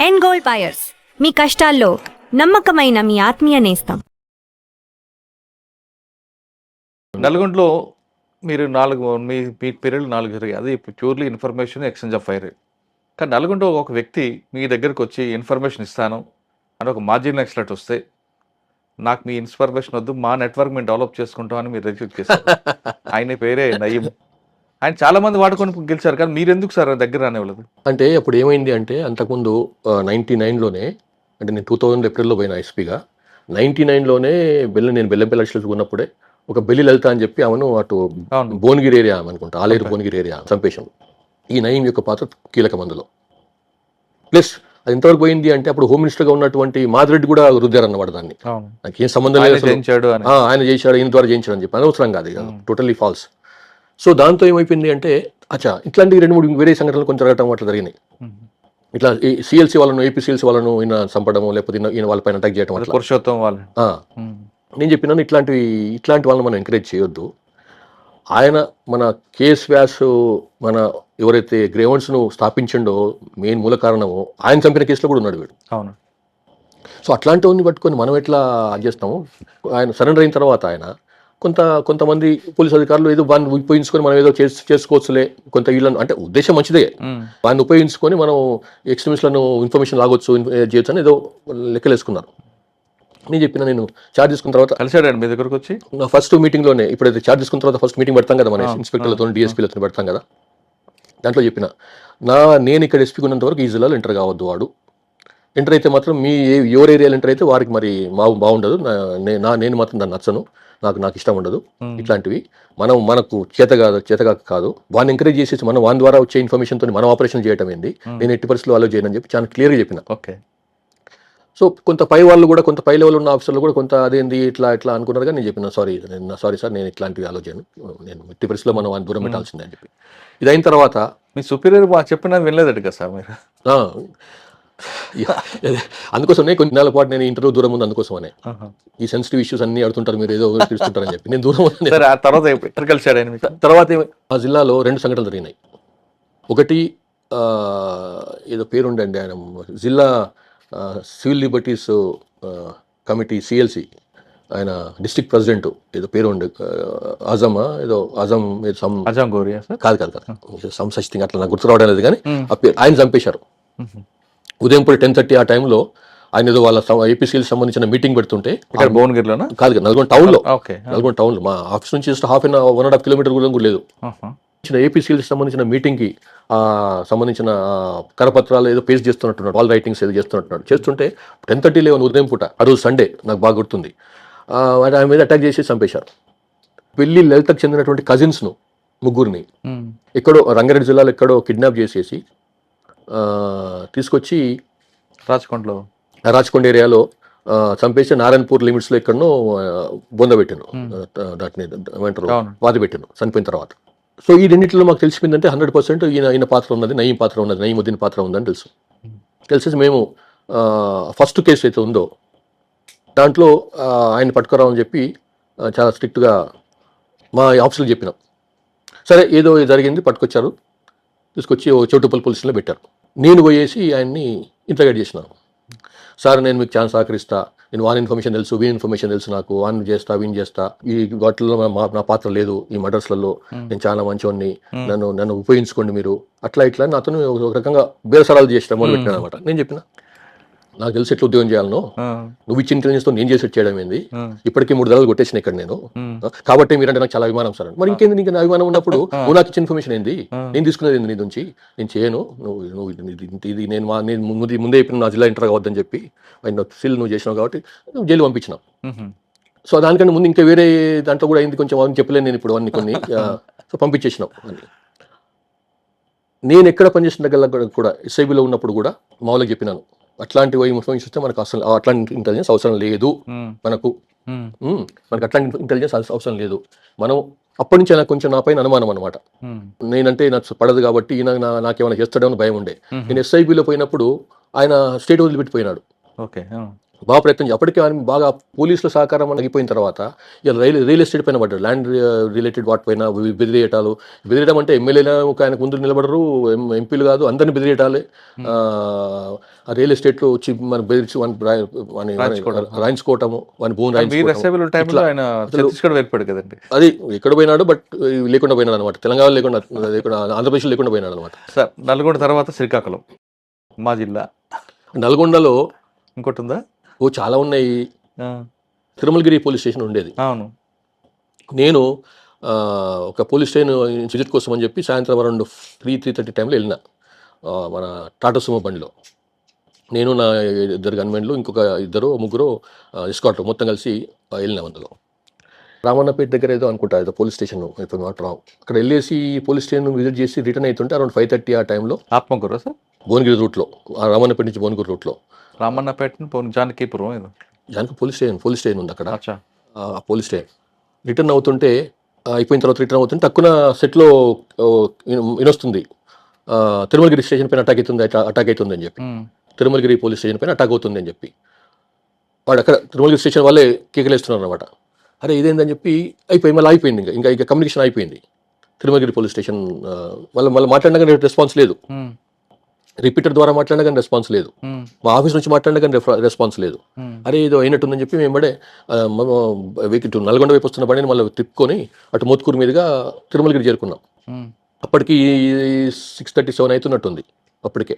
End gold buyers, మీ కష్టాల్లో నమ్మకమైన మీ ఆత్మీయ నేస్తం. నల్గొండలో మీరు మీ పీరియడ్ 4 జరిగాయి. అది purely information exchange of fire. కానీ నల్గొండలో ఒక వ్యక్తి మీ దగ్గరకు వచ్చి ఇన్ఫర్మేషన్ ఇస్తాను అని ఒక మార్జిన్ ఎక్స్లెట్ వస్తే, నాకు మీ ఇన్ఫర్మేషన్ వద్దు, మా నెట్వర్క్ మేము డెవలప్ చేసుకుంటాం అని మీరు రిజెక్ట్ చేశారు. ఆయన పేరే నయీం. ఆయన చాలా మంది వాడుకొని గెలిచారు, కానీ మీరు ఎందుకు సార్ దగ్గర రానివ్వలేదు? అంటే అప్పుడు ఏమైంది అంటే, అంతకుముందు 99లోనే, అంటే నేను 2000 ఏప్రిల్లో పోయిన ఎస్పీగా. 99లోనే నేను బెల్లంపల్లి అడిషనల్స్ ఉన్నప్పుడే ఒక బెల్లి లలిత అని చెప్పి ఆమెను అటు భువనగిరి ఏరియా అనుకుంటా, ఆలేరు భువనగిరి ఏరియా చంపేశాం. ఈ నయీం యొక్క పాత్ర కీలకం అందులో. ప్లస్ అది ఎంతవరకు పోయింది అంటే, అప్పుడు హోమ్ మినిస్టర్గా ఉన్నటువంటి మాదిరెడ్డి కూడా రుద్దారన్నమాట దాన్ని. నాకు ఏం సంబంధం లేదు, ఆయన చేశాడు, ఈయన ద్వారా చేయించాడు అని చెప్పి. అనవసరం కాదు, టోటల్లీ ఫాల్స్. సో దాంతో ఏమైపోయింది అంటే, ఇట్లాంటి 2-3 వేరే సంఘటనలు కొంచెం జరగటం అట్లా జరిగినాయి. ఇట్లా సిఎల్సీ వాళ్ళను, ఏపీసీఎల్సీ వాళ్ళను ఈయన చంపడము, లేకపోతే ఈయన వాళ్ళపైన అటాక్ చేయడం. పురుషోత్తం వాళ్ళు నేను చెప్పినాను, ఇట్లాంటి వాళ్ళని మనం ఎంకరేజ్ చేయొద్దు. ఆయన మన కేఎస్ వ్యాస్, మన ఎవరైతే గ్రేవెన్స్ను స్థాపించిండో మెయిన్ మూల కారణము, ఆయన చంపిన కేసులో కూడా ఉన్నాడు వీడు. అవును. సో అట్లాంటివన్నీ పట్టుకొని మనం ఎట్లా చేస్తాము? ఆయన సరెండర్ అయిన తర్వాత ఆయన కొంతమంది పోలీసు అధికారులు ఏదో వాడిని ఉపయోగించుకొని మనం ఏదో చేసుకోవచ్చులే, కొంత వీళ్ళను, అంటే ఉద్దేశం మంచిదే, వాడిని ఉపయోగించుకొని మనం ఎక్స్ట్రీమిస్ట్లను ఇన్ఫర్మేషన్ లాగొచ్చు, చేయొచ్చు అని ఏదో లెక్కలేసుకున్నారు. నేను చెప్పిన, నేను ఛార్జ్ తీసుకున్న తర్వాత కలిసాడండి మీ దగ్గరకు వచ్చి. ఫస్ట్ మీటింగ్లోనే, ఇప్పుడైతే ఛార్జ్ తీసుకున్న తర్వాత ఫస్ట్ మీటింగ్ పెడతాం కదా మన ఇన్స్పెక్టర్లతో, డిఎస్పీలతో పెడతాం కదా, దాంట్లో చెప్పిన, నేను ఇక్కడ ఎస్పీకి ఉన్నంత వరకు ఈ జిల్లాలో ఎంటర్ కావద్దు. వాడు ఎంటర్ అయితే మాత్రం మీ ఎవరి ఏరియాలో ఎంటర్ అయితే వారికి మరి బాగుండదు, నేను మాత్రం దాన్ని నచ్చను, నాకు ఇష్టం ఉండదు. ఇట్లాంటివి మనకు చేతగా కాదు, వాడిని ఎంకరేజ్ చేసేసి మనం వాని ద్వారా వచ్చే ఇన్ఫర్మేషన్తో మనం ఆపరేషన్ చేయడం ఏంది, నేను ఎట్టి పరిస్థితుల్లో అలో చేయనని చెప్పి చాలా క్లియర్గా చెప్పిన. ఓకే. సో కొంత పై వాళ్ళు కూడా, కొంత పై లెవెల్ ఉన్న ఆఫీసర్లు కూడా కొంత అదేంది ఇట్లా అనుకున్నారు. కానీ నేను చెప్పిన, సారీ సార్, నేను ఇట్లాంటివి ఆలోచన, నేను ఎట్టి పరిస్థితుల్లో మనం వాడిని దూరం పెట్టాల్సిందే అని చెప్పి. ఇది అయిన తర్వాత మీ సుపీరియర్ చెప్పినా వినలేదట కదా సార్ మీరు? అందుకోసమే కొన్ని నెలల పాటు నేను ఇంటర్వ్యూ దూరం ఉంది. అందుకోసమనే ఈ సెన్సిటివ్ ఇష్యూస్ అన్ని అడుగుతుంటారు, మీరు ఏదో తీసుకుంటారని చెప్పి నేను దూరం ఉంది. తర్వాత ఆ జిల్లాలో 2 సంఘటనలు జరిగినాయి. ఒకటి ఏదో పేరుండండి, ఆయన జిల్లా సివిల్ లిబర్టీస్ కమిటీ సిఎల్సి, ఆయన డిస్ట్రిక్ట్ ప్రెసిడెంట్, ఏదో పేరు ఉండే, అజం గోరియా కాదు సమ్ సచ్ థింగ్, అట్లా నాకు గుర్తు రావడం లేదు. కానీ ఆ పేరు, ఆయన చంపేశారు ఉదయం పూట 10:30 ఆ టైంలో. ఆయన ఏదో వాళ్ళ ఏపీసీఎల్కి సంబంధించిన మీటింగ్ పెడుతుంటే, భువనగిరిలోనా కాదు, నల్గొండ టౌన్లో మా ఆఫీస్ నుంచి జస్ట్ 1.5 కిలోమీటర్ కూడా లేదు. ఏపీసీఎల్కి సంబంధించిన మీటింగ్కి సంబంధించిన కరపత్రాలు ఏదో పేస్ట్ చేస్తున్నట్టున్నాడు, వాల్ రైటింగ్స్ ఏదో చేస్తుంటే 10:30 లేవని ఉదయం పూట, ఆ రోజు సండే, నాకు బాగా గుర్తుంది, ఆయన మీద అటాక్ చేసి చంపేశారు. పెళ్లి లలితకు చెందినటువంటి కజిన్స్ను 3 ఎక్కడో రంగారెడ్డి జిల్లాలో ఎక్కడో కిడ్నాప్ చేసేసి తీసుకొచ్చి రాచకొండ ఏరియాలో చంపేసి నారాయణపూర్ లిమిట్స్లో ఎక్కడనో బొందబెట్టాను, దాటిని ఏమంటారు, వాది పెట్టాను చనిపోయిన తర్వాత. సో ఈ రెండింటిలో మాకు తెలిసిపోయిందంటే 100% ఈయన పాత్ర ఉన్నది, నయీం పాత్ర ఉన్నది, నయీముద్దీన్ పాత్ర ఉందని తెలిసేసి మేము ఫస్ట్ కేసు అయితే ఉందో దాంట్లో ఆయన పట్టుకురావని చెప్పి చాలా స్ట్రిక్ట్గా మా ఆఫీసులో చెప్పినాం. సరే, ఏదో జరిగింది, పట్టుకొచ్చారు, తీసుకొచ్చి చౌటుప్పల్ పోలీసులో పెట్టారు. నేను పోయేసి ఆయన్ని ఇంట్రాగేట్ చేసినాను. సార్, నేను మీకు ఛాన్స్ సహకరిస్తా, నేను వాన్ ఇన్ఫర్మేషన్ తెలుసు, వీన్ ఇన్ఫర్మేషన్ తెలుసు, నాకు వాన్ చేస్తా, వీన్ చేస్తా, ఈ వాటిల్లో నా పాత్ర లేదు, ఈ మర్డర్స్లలో నేను చాలా మంచివాడిని, నన్ను ఉపయోగించుకోండి మీరు, అట్లా అతను ఒక రకంగా బేరసరాలు చేసిన మొదలు పెట్టాను అనమాట. నేను చెప్పిన, నాకు తెలిసి ఎట్లా ఉద్యోగం చేయాలనో, నువ్వు ఇచ్చిన ఇంటెలిజెన్స్తో నేను చేసి చేయడం ఏంది, ఇప్పటికీ 3 దళాలు కొట్టేసిన ఇక్కడ నేను, కాబట్టి మీరంటే నాకు చాలా అభిమానం సార్. మరి ఇంకేంది, నీకు అభిమానం ఉన్నప్పుడు నువ్వు నాకు ఇచ్చిన ఇన్ఫర్మేషన్ ఏంది, నేను తీసుకునేది ఏంది నీ నుంచి, నేను చేయను, నువ్వు ఇది నేను ముందే చెప్పిన, నా జిల్లా ఎంటర్ కావద్దని చెప్పి నువ్వు చేసినావు కాబట్టి నువ్వు జైలు పంపించినావు. సో దానికంటే ముందు ఇంకా వేరే దాంట్లో కూడా అయింది, కొంచెం అవన్నీ చెప్పలేను నేను ఇప్పుడు అన్ని కొన్ని. సో పంపించేసినావు అని. నేను ఎక్కడ పనిచేసిన దగ్గర కూడా ఎస్ఐబిలో ఉన్నప్పుడు కూడా మామూలుగా చెప్పినాను, అట్లాంటి ఇన్ఫర్మేషన్ ఇస్తే మనకు అసలు అట్లాంటి ఇంటెలిజెన్స్ అవసరం లేదు, మనకు అట్లాంటి ఇంటెలిజెన్స్ అవసరం లేదు. మనం అప్పటి నుంచి నాకు కొంచెం నా పైన అనుమానం అనమాట, నేనంటే నాకు పడదు కాబట్టి ఈయన నాకేమైనా చేస్తాడో అని భయం ఉండే. నేను ఎస్ఐబిలో పోయినప్పుడు ఆయన స్టేట్ వదిలిపెట్టిపోయినాడు. బాగా ప్రయత్నం అప్పటికే ఆయన బాగా పోలీసుల సహకారం ఆగిపోయిన తర్వాత ఇలా రియల్ ఎస్టేట్ పైన పడ్డాడు. ల్యాండ్ రిలేటెడ్ వాటి పైన బెదిరియటాలు. బెదిరియడం అంటే ఎమ్మెల్యేలు ఆయనకు ముందు నిలబడరు, ఎంపీలు కాదు, అందరిని బెదిరియటాలే. ఆ రియల్ ఎస్టేట్లో వచ్చి మనం బెదిరించి రాయించుకోవటము, వాని భూమి కదండి. అది ఎక్కడ పోయినాడు, బట్ లేకుండా పోయినాడు అనమాట. తెలంగాణ లేకుండా ఆంధ్రప్రదేశ్ లేకుండా పోయినాడు అనమాట. సార్ నల్గొండ తర్వాత శ్రీకాకుళం మా జిల్లా. నల్గొండలో ఇంకోటి ఉందా? చాలా ఉన్నాయి. తిరుమలగిరి పోలీస్ స్టేషన్ ఉండేది. అవును. నేను ఒక పోలీస్ స్టేషన్ విజిట్ కోసం అని చెప్పి సాయంత్రం అరౌండ్ 3:30 టైంలో వెళ్ళిన మన టాటా సుమో బండిలో. నేను నా 2 గన్మెన్లు, ఇంకొక 2-3 ఎస్కార్ట్ మొత్తం కలిసి వెళ్ళినాం. అందులో రామన్నపేట దగ్గర ఏదో అనుకుంటా, ఏదో పోలీస్ స్టేషన్ ఇప్పుడు రావు. అక్కడ వెళ్ళేసి పోలీస్ స్టేషన్ విజిట్ చేసి రిటర్న్ అవుతుంటే అరౌండ్ 5:30 ఆ టైంలో ఆత్మకూరు సార్, భువనగిరి రూట్లో, రామన్నపేట నుంచి భువనగిరి రూట్లో. రామన్నపేట జానకీపురం జానకి పోలీస్ స్టేషన్ ఉంది అక్కడ. ఆ పోలీస్ స్టేషన్ రిటర్న్ అవుతుంటే, అయిపోయిన తర్వాత రిటర్న్ అవుతుంటే తక్కువ సెట్లో వినొస్తుంది, తిరుమలగిరి స్టేషన్ పైన అటాక్ అవుతుంది అని చెప్పి, తిరుమలగిరి పోలీస్ స్టేషన్ పైన అటాక్ అవుతుంది అని చెప్పి వాడు అక్కడ తిరుమలగిరి స్టేషన్ వాళ్ళే కేకలేస్తున్నారు అనమాట. అరే ఇదేందని చెప్పి మళ్ళీ అయిపోయింది. ఇంకా కమ్యూనికేషన్ అయిపోయింది. తిరుమలగిరి పోలీస్ స్టేషన్ మళ్ళీ మాట్లాడినా కానీ రెస్పాన్స్ లేదు. రిపీటర్ ద్వారా మాట్లాడినా కానీ రెస్పాన్స్ లేదు. మా ఆఫీస్ నుంచి మాట్లాడినా కానీ రెస్పాన్స్ లేదు. అరే ఏదో అయినట్టుందని చెప్పి మేము వెహికల్ నల్గొండ వైపు వస్తున్న బండిని మళ్ళీ తిప్పుకొని అటు మోత్కూరు మీదుగా తిరుమలగిరి చేరుకున్నాం. అప్పటికి 6:37 అవుతున్నట్టుంది. అప్పటికే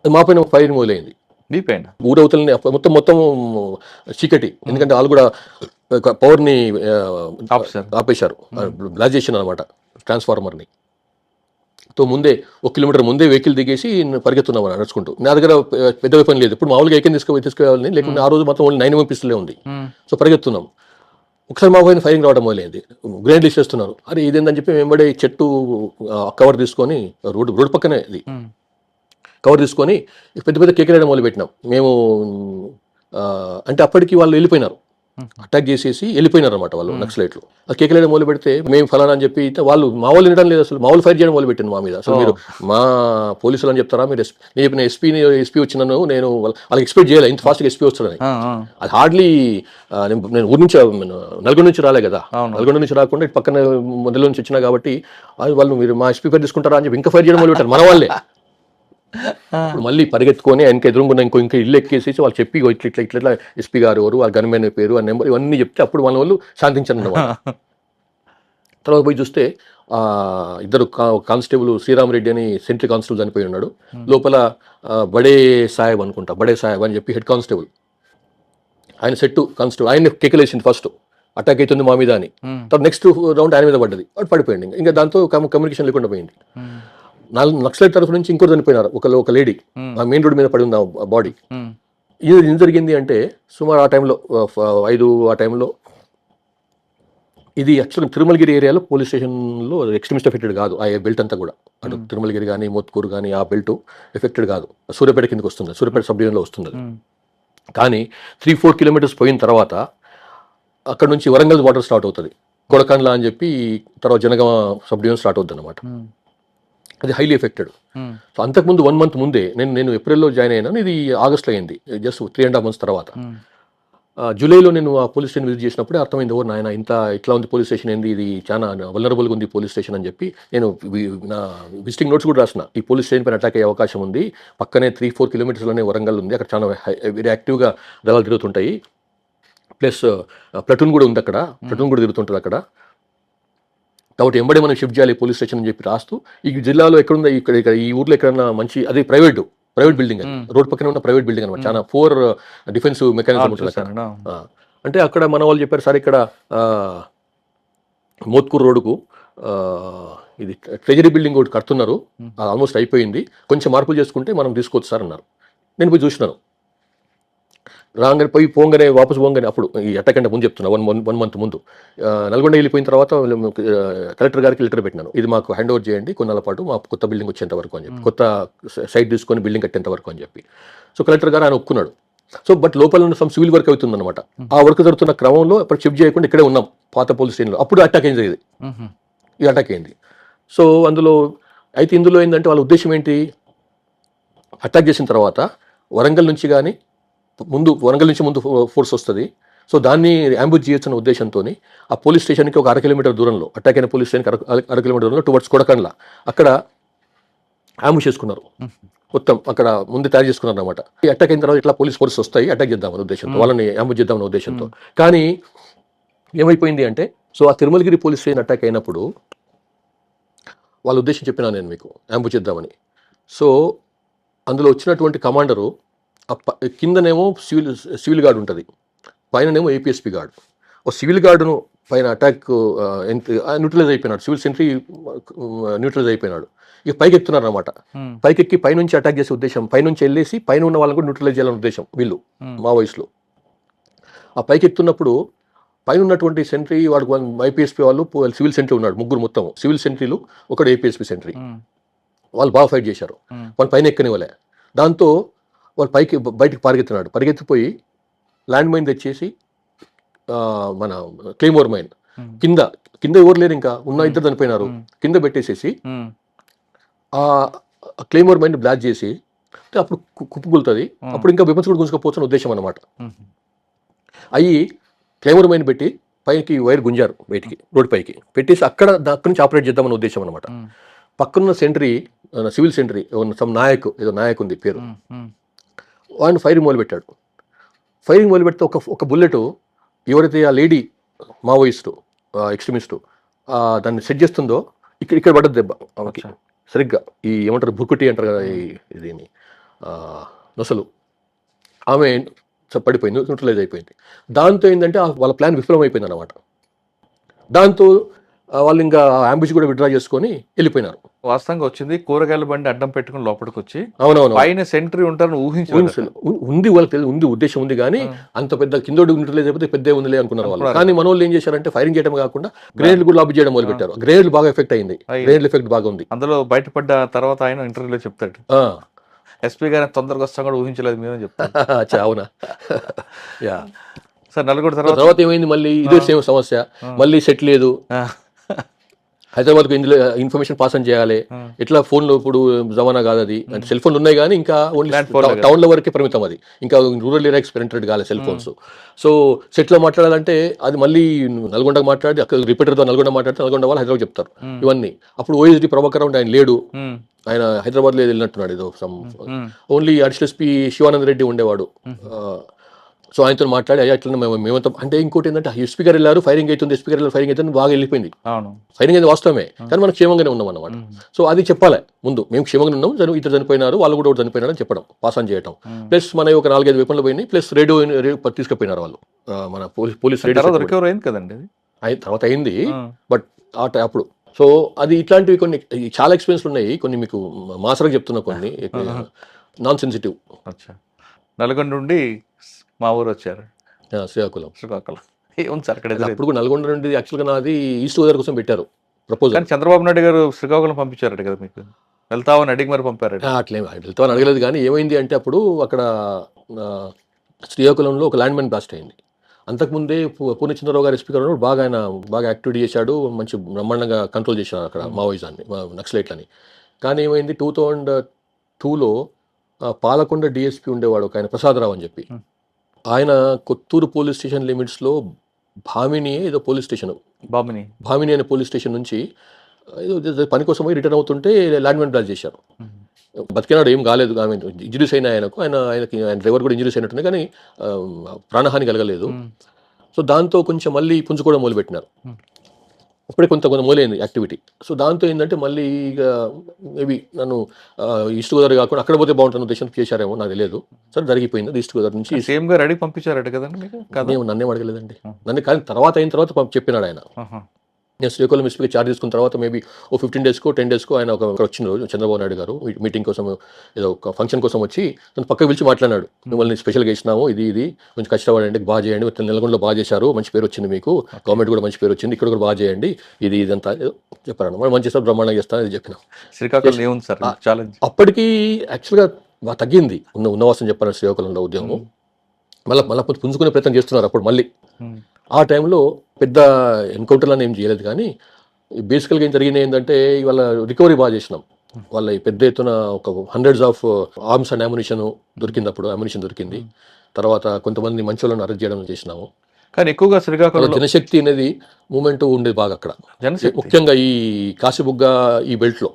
మా పైన ఫైరింగ్ మొదలైంది. మీ పైన ఊరవతలని మొత్తం చీకటి. ఎందుకంటే వాళ్ళు కూడా పవర్ని ఆపేశారు, బ్లాస్ట్ చేసిన అనమాట ట్రాన్స్ఫార్మర్ని. ముందే 1 కిలోమీటర్ ముందే వెహికల్ దిగేసి పరిగెత్తున్నాం నడుచుకుంటూ. నా దగ్గర పెద్ద వెపన్ లేదు. ఇప్పుడు మామూలుగా ఏకైనా తీసుకురావాలని, లేకుంటే ఆ రోజు మొత్తం ఓన్లీ 9mm పిస్టలే ఉంది. సో పరిగెత్తున్నాం. ఒకసారి మా పైన ఫైరింగ్ రావడం మొదలైంది. గ్రెనేడ్లు ఇచ్చేస్తున్నారు. అరే ఇదేందని చెప్పి వెంబడే చెట్టు కవర్ తీసుకొని, రోడ్డు పక్కనే ఇది కవర్ తీసుకొని పెద్ద పెద్ద కేకలేయడం మొదలుపెట్టినాం మేము. అంటే అప్పటికి వాళ్ళు వెళ్ళిపోయినారు, అటాక్ చేసేసి వెళ్ళిపోయినారు అనమాట వాళ్ళు నక్సలైట్లు. ఆ కేకలేయడం మొదలు పెడితే మేము ఫలానా అని చెప్పి వాళ్ళు మా వాళ్ళు వినడం లేదు. అసలు మా వాళ్ళు ఫైర్ చేయడం మొదలు పెట్టింది మా మీద. అసలు మీరు మా పోలీసులు అని చెప్తారా? మీరు నేను ఎస్పీ వచ్చినాను, నేను వాళ్ళకి ఎక్స్పెక్ట్ చేయాలి ఇంత ఫాస్ట్గా ఎస్పీ వస్తారని. అది హార్డ్లీ నేను ఊరి నుంచి నల్గొండ నుంచి రాలే కదా, నల్గొండ నుంచి రాకుండా ఇటు పక్కన మొదల నుంచి వచ్చినా కాబట్టి వాళ్ళు మీరు మా ఎస్పీ పేరు తీసుకుంటారా అని చెప్పి ఇంకా ఫైర్ చేయడం మొదలు పెట్టారు మన వాళ్ళే. ఇప్పుడు మళ్ళీ పరిగెత్తుకొని ఆయనకి ఎదురుగున్న ఇంకా ఇల్లు ఎక్కేసేసి వాళ్ళు చెప్పి ఇట్లా ఎస్పీ గారు ఎవరు, ఆ గన్మెన్ పేరు, ఆ నెంబర్ ఇవన్నీ చెప్తే అప్పుడు వాళ్ళ వాళ్ళు శాంతించారు అన్నమాట. తర్వాత పోయి చూస్తే 2 కానిస్టేబుల్ శ్రీరామరెడ్డి అని సెంట్రీ కానిస్టేబుల్ చనిపోయి ఉన్నాడు. లోపల బడే సాహెబ్ అనుకుంటా, బడే సాహెబ్ అని చెప్పి హెడ్ కానిస్టేబుల్, ఆయన సెట్ కానిస్టేబుల్, ఆయన కేకలేసింది ఫస్ట్ అటాక్ అవుతుంది మా మీద అని. తర్వాత నెక్స్ట్ రౌండ్ ఆయన మీద పడ్డది, వాడు పడిపోయింది. ఇంకా దాంతో కమ్యూనికేషన్ లేకుండా పోయింది. 4 నక్సలైట్ తరఫు నుంచి ఇంకోటి చనిపోయినారు, ఒక లేడీ ఆ మెయిన్ రోడ్ మీద పడి ఉంది ఆ బాడీ. ఇది ఏం జరిగింది అంటే సుమారు ఆ టైంలో 5 ఆ టైంలో. ఇది యాక్చువల్గా తిరుమలగిరి ఏరియాలో పోలీస్ స్టేషన్లో ఎక్స్ట్రీమిస్ట్ ఎఫెక్టెడ్ కాదు. ఆ బెల్ట్ అంతా కూడా అటు తిరుమలగిరి కానీ మోత్కూరు కానీ ఆ బెల్ట్ ఎఫెక్టెడ్ కాదు. సూర్యాపేట కిందకి వస్తుంది, సూర్యాపేట సబ్ డివిజన్లో వస్తుంది. కానీ 3-4 కిలోమీటర్స్ పోయిన తర్వాత అక్కడ నుంచి వరంగల్ బార్డర్ స్టార్ట్ అవుతుంది, కొడకండ్ల అని చెప్పి. తర్వాత జనగామ సబ్ డివిజన్ స్టార్ట్ అవుతుంది అనమాట. అది హైలీ ఎఫెక్టెడ్. సో అంతకుముందు 1 మంత్ ముందే నేను ఏప్రిల్లో జాయిన్ అయినాను, ఇది ఆగస్ట్లో అయింది, జస్ట్ 3.5 months తర్వాత. జూలైలో నేను ఆ పోలీస్ స్టేషన్ విజిట్ చేసినప్పుడే అర్థమైంది, ఓ నాయన ఇట్లా ఉంది పోలీస్ స్టేషన్, ఏంది ఇది చాలా వల్నరబుల్గా ఉంది పోలీస్ స్టేషన్ అని చెప్పి. నేను నా విజిటింగ్ నోట్స్ కూడా రాసిన, ఈ పోలీస్ స్టేషన్ పైన అటాక్ అయ్యే అవకాశం ఉంది, పక్కనే 3-4 కిలోమీటర్స్లోనే వరంగల్ ఉంది, అక్కడ చాలా వెరీ యాక్టివ్గా దళాలు తిరుగుతుంటాయి, ప్లస్ ప్లటూన్ కూడా ఉంది అక్కడ, ప్లటూన్ కూడా తిరుగుతుంటుంది అక్కడ, కాబట్టి ఎంబడే మనం షిఫ్ట్ చేయాలి పోలీస్ స్టేషన్ అని చెప్పి రాస్తూ. ఈ జిల్లాలో ఎక్కడుందా, ఇక్కడ ఈ ఊర్లో ఎక్కడన్నా మంచి, అది ప్రైవేట్ బిల్డింగ్, అది రోడ్ పక్కన ఉన్న ప్రైవేట్ బిల్డింగ్ అనమాట, చాలా 4 డిఫెన్సివ్ మెకానిజం ఉంటుంది అక్కడ. అంటే అక్కడ మన వాళ్ళు చెప్పారు, సార్ ఇక్కడ మోత్కూరు రోడ్డుకు ఇది ట్రెజరీ బిల్డింగ్ ఒకటి కడుతున్నారు, ఆల్మోస్ట్ అయిపోయింది, కొంచెం మార్పులు చేసుకుంటే మనం తీసుకోవచ్చు సార్ అన్నారు. నేను పోయి చూసినాను. రాగానే పోగానే వాపసు పోగానే, అప్పుడు ఈ అటాక్ అంటే ముందు చెప్తున్నా, 1 month ముందు నల్గొండ వెళ్ళిపోయిన తర్వాత కలెక్టర్ గారికి లెటర్ పెట్టినాను, ఇది మాకు హ్యాండ్ ఓవర్ చేయండి కొన్నాళ్ళ పాటు, మా కొత్త బిల్డింగ్ వచ్చేంత వరకు అని చెప్పి, కొత్త సైట్ తీసుకొని బిల్డింగ్ కట్టేంత వరకు అని చెప్పి. సో కలెక్టర్ గారు ఆయన ఒప్పుకున్నాడు. సో బట్ లోపల ఉన్న సమ్ సివిల్ వర్క్ అవుతుంది అనమాట. ఆ వర్క్ జరుగుతున్న క్రమంలో అప్పుడు షిఫ్ట్ చేయకుండా ఇక్కడే ఉన్నాం పాత పోలీస్ స్టేషన్లో. అప్పుడు అటాక్ అయింది, ఇది అటాక్ అయింది. సో ఇందులో ఏంటంటే వాళ్ళ ఉద్దేశం ఏంటి, అటాక్ చేసిన తర్వాత వరంగల్ నుంచి కానీ ముందు వరంగల్ నుంచి ముందు ఫోర్స్ వస్తుంది. సో దాన్ని అంబుష్ చేయొచ్చిన ఉద్దేశంతో ఆ పోలీస్ స్టేషన్కి ఒక 1/2 కిలోమీటర్ దూరంలో, అటాక్ అయిన పోలీస్ స్టేషన్కి 1/2 కిలోమీటర్ దూరంలో టువర్డ్స్ కొడకండ్ల అక్కడ అంబుష్ చేసుకున్నారు. మొత్తం అక్కడ ముందు తయారు చేసుకున్నారు అనమాట. ఈ అటాక్ అయిన తర్వాత ఇట్లా పోలీస్ ఫోర్స్ వస్తాయి, అటాక్ చేద్దామని ఉద్దేశంతో, వాళ్ళని అంబుష్ చేద్దామనే ఉద్దేశంతో. కానీ ఏమైపోయింది అంటే, సో ఆ తిరుమలగిరి పోలీస్ స్టేషన్ అటాక్ అయినప్పుడు వాళ్ళ ఉద్దేశం చెప్పినా నేను మీకు, అంబుష్ చేద్దామని. సో అందులో వచ్చినటువంటి కమాండరు కిందనేమో సివిల్ గార్డ్ ఉంటుంది, పైననేమో ఏపీఎస్పీ గార్డ్. ఓ సివిల్ గార్డును పైన అటాక్ న్యూట్రలైజ్ అయిపోయినాడు, సివిల్ సెంట్రీ న్యూట్రలైజ్ అయిపోయినాడు. ఇక పైకి ఎక్కుతున్నారు అనమాట. పైకెక్కి పైనుంచి అటాక్ చేసే ఉద్దేశం, పైనుంచి వెళ్ళేసి పైన ఉన్న వాళ్ళని కూడా న్యూట్రలైజ్ చేయాలనే ఉద్దేశం వీళ్ళు మావోయిస్టులు. ఆ పైకి ఎక్కుతున్నప్పుడు పైన ఉన్నటువంటి సెంట్రీ వాడు ఐపీఎస్పీ వాళ్ళు సివిల్ సెంట్రీ ఉన్నాడు, ముగ్గురు మొత్తం సివిల్ సెంట్రీలు, ఒకటి ఏపీఎస్పీ సెంట్రీ. వాళ్ళు బాగా ఫైట్ చేశారు, వాళ్ళు పైన ఎక్కనివ్వలే. దాంతో వాళ్ళు బయటికి పరిగెత్తిపోయి ల్యాండ్ మైన్ తెచ్చేసి మన క్లెయిమోర్ మైన్ కింద ఎవరు లేరు, ఇంకా ఉన్న ఇద్దరు చనిపోయినారు, కింద పెట్టేసేసి ఆ క్లెయిమోర్ మైన్ బ్లాస్ట్ చేసి అప్పుడు కుప్పుగులుతుంది. అప్పుడు ఇంకా విపత్తు కూడా గుంజుకోపోవచ్చు ఉద్దేశం అనమాట. అయ్యి క్లెయిమోర్ మైన్ పెట్టి పైకి వైర్ గుంజారు, బయటికి రోడ్ పైకి పెట్టేసి అక్కడి నుంచి ఆపరేట్ చేద్దామని ఉద్దేశం అనమాట. పక్కనున్న సెంట్రీ, సివిల్ సెంట్రీ సమ్ ఏదో నాయక్ ఉంది పేరు, వాడిని ఫైరింగ్ మొదలుపెట్టాడు. ఫైరింగ్ మొదలుపెడితే ఒక బుల్లెట్ ఎవరైతే ఆ లేడీ మావోయిస్టు ఎక్స్ట్రీమిస్టు దాన్ని సెట్ చేస్తుందో ఇక్కడ పడ్డది దెబ్బ ఆమెకి సరిగ్గా. ఈ ఏమంటారు బుర్కుటి అంటారు కదా, దీన్ని నొసలు, ఆమె పడిపోయింది, న్యూట్రలైజ్ అయిపోయింది. దాంతో ఏంటంటే వాళ్ళ ప్లాన్ విఫలం అయిపోయింది అనమాట. దాంతో వాళ్ళు ఇంకా అంబుష్ కూడా విత్డ్రా చేసుకొని వెళ్ళిపోయినారు. వాస్తవంగా వచ్చింది కూరగాయల బండి అడ్డం పెట్టుకుని లోపలికి వచ్చి, అవునవును, పైన సెంట్రీ ఉంటారని ఉంది, వాళ్ళకి తెలియదు, ఉంది ఉద్దేశం ఉంది. కానీ అంత పెద్ద కిందోడు న్యూట్రలైజ్ అయిపోతే పెద్ద ఉందిలే అనుకున్నారు వాళ్ళు. కానీ మన వాళ్ళు ఏం చేశారంటే ఫైరింగ్ చేయడం కాకుండా గ్రేనేడ్లు కూడా లాబీ చేయడం మొదలు పెట్టారు. గ్రేనేడ్లు బాగా ఎఫెక్ట్ అయింది, గ్రేనేడ్ ఎఫెక్ట్ బాగా ఉంది. అందులో బయటపడ్డ తర్వాత ఆయన ఇంటర్వ్యూలో చెప్తాడు, ఎస్పీ గారిని తొందరగా వస్తాం కూడా ఊహించలేదు మీరు అని చెప్తారు. అవునా? Yeah sir. నలుగురు తర్వాత ఏమైంది, మళ్ళీ ఇదే సేమ్ సమస్య, మళ్ళీ సెట్ లేదు. హైదరాబాద్కు ఇందులో ఇన్ఫర్మేషన్ పాస్ అని చేయాలి. ఎట్లా ఫోన్లో ఇప్పుడు జమానా కాదు అది, అంటే సెల్ ఫోన్లు ఉన్నాయి కానీ ఇంకా ఓన్లీ టౌన్ల వరకే పరిమితం, అది ఇంకా రూరల్ ఏరియాకి పెనిట్రేట్ కాలేదు సెల్ ఫోన్స్. సో సెట్లో మాట్లాడాలంటే అది మళ్ళీ నల్గొండకు మాట్లాడి అక్కడ రిపీటర్తో నల్గొండ మాట్లాడితే నల్గొండ వాళ్ళు హైదరాబాద్ చెప్తారు ఇవన్నీ. అప్పుడు ఓఎస్డి ప్రభాకర్ ఆయన లేడు, ఆయన హైదరాబాద్లో వెళ్ళినట్టున్నాడు ఏదో only additional SP Shivananda Reddy ఉండేవాడు. సో ఆయనతో మాట్లాడి అయ్యా ఇట్లా మేమంతా, అంటే ఇంకోటి ఏంటంటే ఎస్పీ గారు వెళ్ళారు, ఫైరింగ్ అవుతుంది, ఎస్పీ గారు వెళ్ళారు, ఫైరింగ్ అవుతుంది, బాగా వెళ్ళిపోయింది. ఫైరింగ్ అయితే వాస్తవమే, కానీ మనం క్షేమంగానే ఉన్నాం అన్నమాట. సో అది చెప్పాలి ముందు, మేము క్షేమంగా ఉన్నాం, ఇద్దరు చనిపోయినారు, వాళ్ళు కూడా చనిపోయినారు అని చెప్పడం, పాస్ ఆన్ చేయడం. ప్లస్ మన ఒక 4-5 వెపన్లు పోయినాయి, ప్లస్ రేడియో తీసుకుపోయినారు వాళ్ళు, మన పోలీస్ రికవర్ అయింది కదండి. తర్వాత అయింది, బట్ అప్పుడు. సో అది ఇట్లాంటివి కొన్ని చాలా ఎక్స్పీరియన్స్ ఉన్నాయి, కొన్ని మీకు మాసరకు చెప్తున్నా, కొన్ని నాన్ సెన్సిటివ్. నల్గొండ నుండి మా ఊరు వచ్చారు, శ్రీకాకుళం. ఏముంది సార్ అక్కడ? అప్పుడు నల్గొండ నుండి యాక్చువల్గా నాది ఈస్ట్ గోదావరి కోసం పెట్టారు ప్రపోజల్, కానీ చంద్రబాబు నాయుడు గారు శ్రీకాకుళం పంపించారట కదా, మీకు వెళ్తామని అడిగి మరి పంపారు? అట్లేం వెళ్తామని అడగలేదు, కానీ ఏమైంది అంటే అప్పుడు అక్కడ శ్రీకాకుళంలో ఒక ల్యాండ్ మైన్ బ్లాస్ట్ అయింది. అంతకుముందే పూర్ణచంద్రరావు గారు ఎస్పీ గారు బాగా బాగా యాక్టివిటీ చేశాడు, మంచి బ్రహ్మాండంగా కంట్రోల్ చేశాడు అక్కడ మావోయిజాన్ని, నక్సలైట్లని. కానీ ఏమైంది 2002లో పాలకొండ డిఎస్పీ ఉండేవాడు ఒక ఆయన ప్రసాదరావు అని చెప్పి, ఆయన కొత్తూరు పోలీస్ స్టేషన్ లిమిట్స్లో భామిని ఏదో పోలీస్ స్టేషన్, భామిని అనే పోలీస్ స్టేషన్ నుంచి ఏదో పని కోసం పోయి రిటర్న్ అవుతుంటే ల్యాండ్ మైన్ బ్లాస్ట్ చేశారు. బతికినాడు, ఏం కాలేదు, ఆమె ఇంజురీస్ అయినా ఆయనకి ఆయన డ్రైవర్ కూడా ఇంజురీస్ అయినట్టుంది, కానీ ప్రాణహాని కలగలేదు. సో దాంతో కొంచెం మళ్ళీ పుంజుకోవడం మొదలుపెట్టినారు, అప్పుడే కొంత మొదలైంది యాక్టివిటీ. సో దాంతో ఏంటంటే మళ్ళీ ఇక మేబీ నన్ను ఈస్ట్ గోదావరి కాకుండా అక్కడ పోతే బాగుంటుంది ఉద్దేశం చేశారేమో, నాకు తెలియదు. సరే జరిగిపోయింది, ఈస్ట్ గోదావరి నుంచి సేమ్ గా రెడీ పంపించారట కదండి. నన్నేం అడగలేదండి, నన్ను కానీ తర్వాత అయిన తర్వాత చెప్పినాడు ఆయన. నేను శ్రీకాకుళం ఎస్పీకి చార్జ్ తీసుకున్న తర్వాత మేబీ 15 డేస్కో 10 డేస్కో ఆయన ఒక వచ్చిన రోజు చంద్రబాబు నాయుడు గారు మీటింగ్ కోసం, ఏదో ఒక ఫంక్షన్ కోసం వచ్చి నన్ను పక్కకు పిలిచి మాట్లాడినాడు, మిమ్మల్ని స్పెషల్గా ఇచ్చినాము, ఇది కొంచెం కష్టపడండి, బాగా చేయండి, నల్గొండలో బాగా చేశారు, మంచి పేరు వచ్చింది మీకు, గవర్నమెంట్ కూడా మంచి పేరు వచ్చింది, ఇక్కడ కూడా బాగా చేయండి, ఇదంతా చెప్పారు. మనం మంచి సార్ బ్రహ్మాండంగా చేస్తాను ఇది చెప్పినాం. శ్రీకాకుళం ఏముంది సార్ ఛాలెంజ్? అప్పటికి యాక్చువల్గా బాగా తగ్గింది ఉన్నవాసం చెప్పారు శ్రీకాకుళంలో ఉద్యోగం, మళ్ళీ పుంజుకునే ప్రయత్నం చేస్తున్నారు అప్పుడు మళ్ళీ. ఆ టైంలో పెద్ద ఎన్కౌంటర్లను ఏం చేయలేదు, కానీ బేసికల్గా ఏం జరిగింది ఏంటంటే ఇవాళ రికవరీ బాగా చేసినాం. వాళ్ళ ఈ పెద్ద ఎత్తున ఒక hundreds of arms and ammunition దొరికింది, అప్పుడు అమ్యునిషన్ దొరికింది. తర్వాత కొంతమంది మంచోళ్ళని అరెస్ట్ చేయడం చేసినాము. కానీ ఎక్కువగా శ్రీకాకుళంలో జనశక్తి అనేది మూమెంట్ ఉండేది బాగా అక్కడ, జనశక్తి ముఖ్యంగా ఈ కాశీబుగ్గ ఈ బెల్ట్లో.